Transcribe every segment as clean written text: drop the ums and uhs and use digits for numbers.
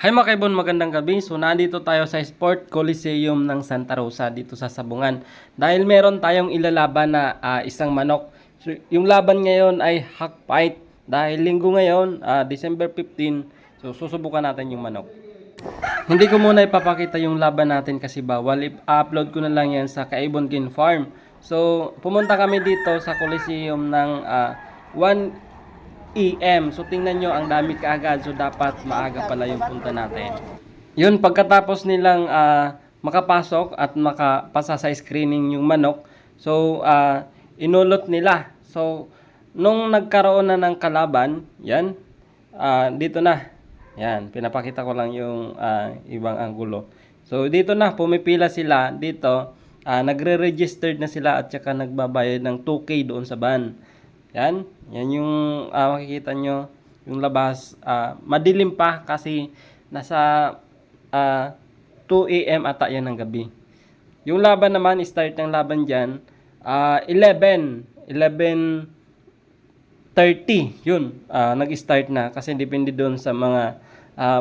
Hi mga kaibon, magandang gabi. So nandito tayo sa Sport Coliseum ng Santa Rosa dito sa Sabungan. Dahil meron tayong ilalaban na isang manok. So yung laban ngayon ay hack fight. Dahil linggo ngayon, December 15, so susubukan natin yung manok. Hindi ko muna ipapakita yung laban natin kasi bawal. I-upload ko na lang yan sa Kaibon Kin Farm. So pumunta kami dito sa Coliseum ng 1 AM. So tingnan nyo, ang dami kaagad. So dapat maaga pala yung punta natin. Yun, pagkatapos nilang makapasok at makapasa sa screening yung manok, so inulot nila. So nung nagkaroon na ng kalaban, yan, dito na. Yan, pinapakita ko lang yung ibang anggulo. So dito na, pumipila sila dito. Nagre-registered na sila at saka nagbabayad ng 2K doon sa van. Yan, yan yung makikita nyo, yung labas. Madilim pa kasi nasa 2 AM ata yan ng gabi. Yung laban naman, start ng laban dyan, 11:30, yun, nag-start na kasi depende doon sa mga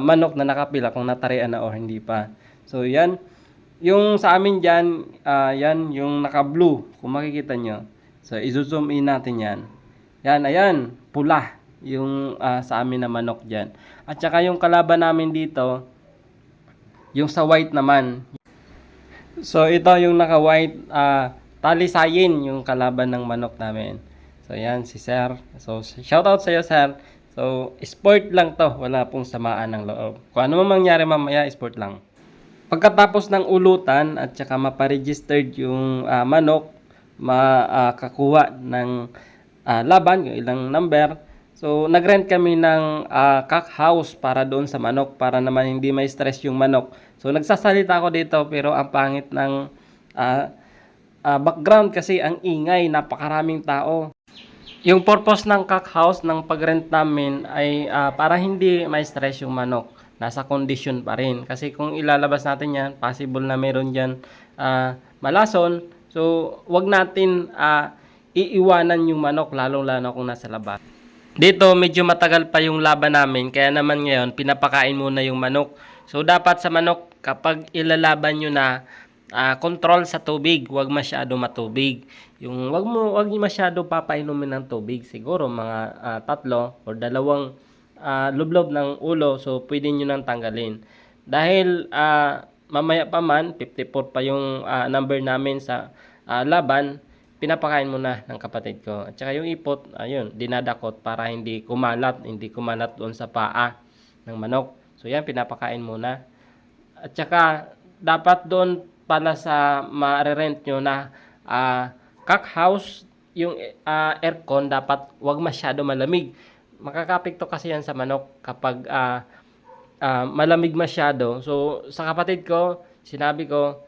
manok na nakapila kung natarian na o hindi pa. So yan, yung sa amin dyan, yan, yung naka-blue, kung makikita nyo. So i-zoom in natin yan. Yan, ayan, pula yung sa amin na manok dyan. At saka yung kalaban namin dito, yung sa white naman. So ito yung naka-white, talisayin yung kalaban ng manok namin. So yan, si Sir. So shoutout sa iyo, Sir. So sport lang to, wala pong samaan ng loob. Kung ano man mangyari mamaya, sport lang. Pagkatapos ng ulutan at saka maparegistered yung manok, makakuha ng laban, yung ilang number. So nagrent kami ng cock house para doon sa manok, para naman hindi may stress yung manok. So nagsasalita ako dito pero ang pangit ng background kasi ang ingay, napakaraming tao. Yung purpose ng cock house ng pagrent namin ay para hindi may stress yung manok, nasa condition pa rin. Kasi kung ilalabas natin yan, possible na meron dyan malason. So wag natin iiwanan yung manok, lalong-lalo kung nasa labas. Dito, medyo matagal pa yung laban namin, kaya naman ngayon, pinapakain muna yung manok. So, dapat sa manok, kapag ilalaban nyo na, control sa tubig, huwag masyado matubig. Yung wag masyado papainumin ng tubig, siguro mga 3 o 2 lublob ng ulo, so pwede nyo nang tanggalin. Dahil mamaya pa man, 54 pa yung number namin sa laban, pinapakain muna ng kapatid ko. At saka yung ipot, ayun, dinadakot para hindi kumalat doon sa paa ng manok. So yan, pinapakain muna. At saka dapat doon pala sa ma-rent nyo na cock house, yung aircon dapat wag masyado malamig. Makakapekto kasi yan sa manok kapag malamig masyado. So sa kapatid ko, sinabi ko,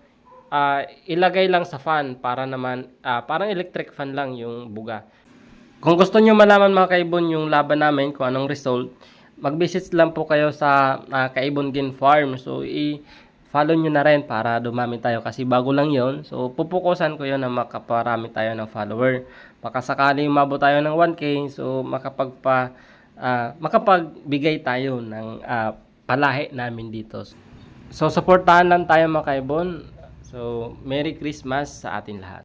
ilagay lang sa fan para naman parang electric fan lang yung buga. Kung gusto nyo malaman mga kaibon yung laban namin, kung anong result, mag-visit lang po kayo sa Kaibon Kin Farm. So i-follow nyo na rin para dumami tayo kasi bago lang yon. So pupukusan ko yon na makaparami tayo ng follower. Baka sakaling umabot tayo ng 1K, so makapagbigay tayo ng palahi namin dito. So supportahan lang tayo mga kaibon. So, Merry Christmas sa atin lahat.